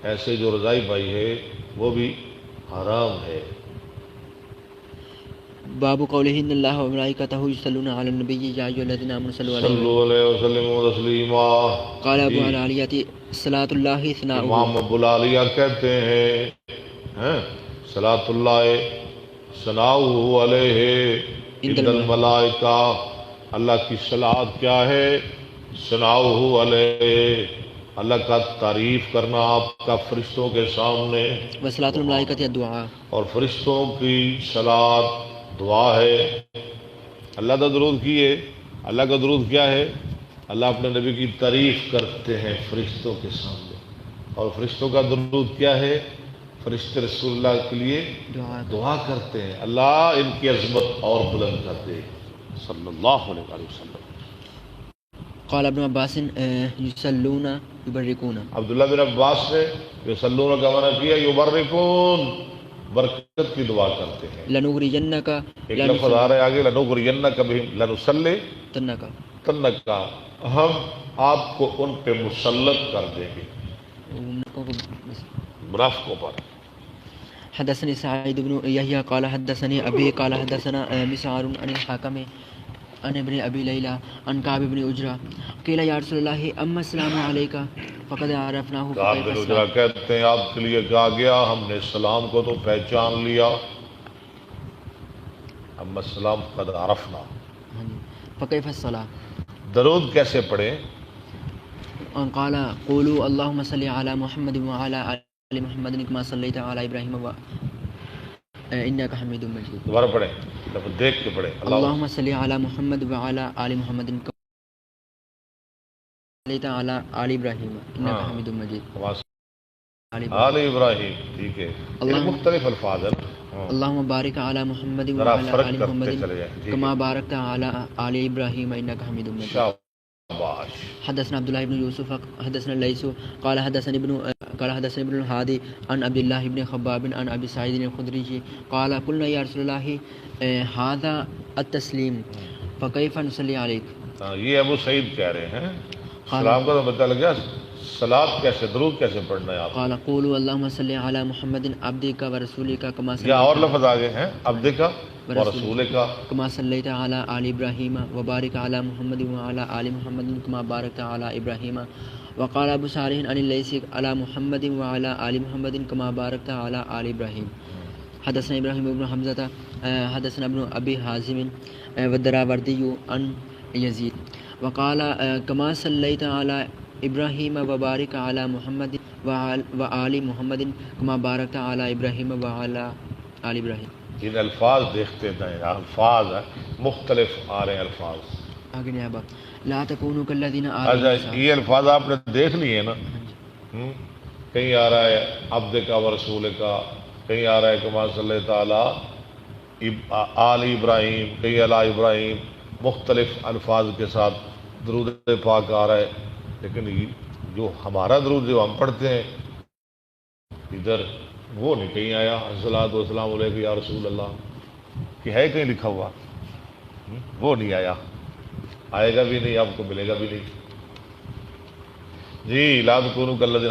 ایسے جو رضائی بھائی ہے وہ بھی حرام ہے۔ باب قولہ ان اللہ و ملائکتہ یصلون علی النبی یا ایھا الذین آمنوا صلوا علیہ صلو علیہ وسلم تسلیما۔ قال ابو العالیہ صلاۃ اللہ ثناؤہ۔ امام ابو العالیہ کہتے ہیں صلاۃ اللہ ثناؤہ علیہ عند الملائکہ، اللہ کی صلاۃ کیا ہے؟ ثناؤہ علیہ، اللہ کا تعریف کرنا آپ کا فرشتوں کے سامنے، وصلاۃ الملائکۃ الدعاء، اور فرشتوں کی صلاۃ دعا ہے۔ اللہ کا درود کیے، اللہ کا درود کیا ہے؟ اللہ اپنے نبی کی تعریف کرتے ہیں فرشتوں کے سامنے، اور فرشتوں کا درود کیا ہے؟ فرشتے رسول اللہ کے لیے دعا کرتے ہیں، اللہ ان کی عظمت اور بلند کر دے، صلی اللہ علیہ وسلم۔ قال ابن عباس یصلون یبرکون، عبداللہ بن عباس نے یصلون کا معنی کیا یبرکون، برکت کی دعا کرتے ہیں۔ لنغرینک، ایک لفظ آ رہا ہے آگے، لنغرینک بہم لنصلی تنک، ہم آپ کو ان پہ مسلط کر دیں گے، منافقوں پر۔ حدثني سعيد بن يحيى قال حدثني أبي قال حدثنا مسعر عن الحكم عن ابن أبي ليلى عن كعب بن أجرة قيل يا رسول الله أما السلام عليك فقد عرفناه کعب بن عجرہ کہتے ہیں آپ کے لیے کہا گیا ہم نے السلام کو تو پہچان لیا، اما السلام قد عرفنا، فكيف الصلاة، درود کیسے پڑھیں؟ قال قولوا اللهم صل على محمد وعلى آل محمد كما صليت على إبراهيم إنك حميد مجيد۔ دوبارہ پڑھیں، لفظ دیکھ کے پڑھیں، اللهم صل على محمد وعلى آل محمد كما صليت على آل إبراهيم إنك حميد مجيد۔ آل ابراہیم، ٹھیک ہے، یہ مختلف الفاظ ہیں۔ اللهم بارك على محمد وعلى آل محمد كما باركت على آل إبراهيم إنك حميد مجيد۔ شاباش۔ حدثنا عبد الله بن يوسف حدثنا الليث قال حدثني ابن الهادي عن عبد الله بن خباب عن ابي سعيد الخدري قال قلنا يا رسول الله هذا التسليم فكيف نصلي عليك۔ یہ ابو سعید کہہ رہے ہیں سلام کا تو پتہ لگ گیا، صلاۃ کیسے، درود کیسے پڑھنا ہے آپ؟ قال قولوا اللهم صل على محمد عبدك ورسولك كما صليت، یا اور لفظ آگے ہیں عبدک ورسولک كما صليت على آل إبراهيم وبارك على محمد وعلى آل محمد كما باركت على إبراهيم۔ وقال ابو صالح عن الليث على محمد وعلى آل محمد كما باركت على آل إبراهيم۔ حدثنا إبراهيم بن حمزة حدثنا ابن أبي حازم والدراوردي عن يزيد وقال كما صليت على إبراهيم وبارك على محمد وآل محمد كما باركت على إبراهيم وعلى آل إبراهيم۔ ان الفاظ دیکھتے ہیں، الفاظ مختلف آ رہے ہیں الفاظ آگے نہیں آبا لا تکونوا کالذین اچھا یہ الفاظ آپ نے دیکھ لیے نا، کہیں آ رہا ہے عبد کا ورسول کا، کہیں آ رہا ہے کما صلی تعالی آل ابراہیم، کہیں علی ابراہیم، مختلف الفاظ کے ساتھ درود پاک آ رہا ہے، لیکن جو ہمارا درود جو ہم پڑھتے ہیں ادھر وہ نہیں کہیں آیا الصلاۃ والسلام علیک یا رسول اللہ، کہ ہے کہیں لکھا ہوا، وہ نہیں آیا، آئے گا بھی نہیں، آپ کو ملے گا بھی نہیں۔ جی لا تکونوا کالذین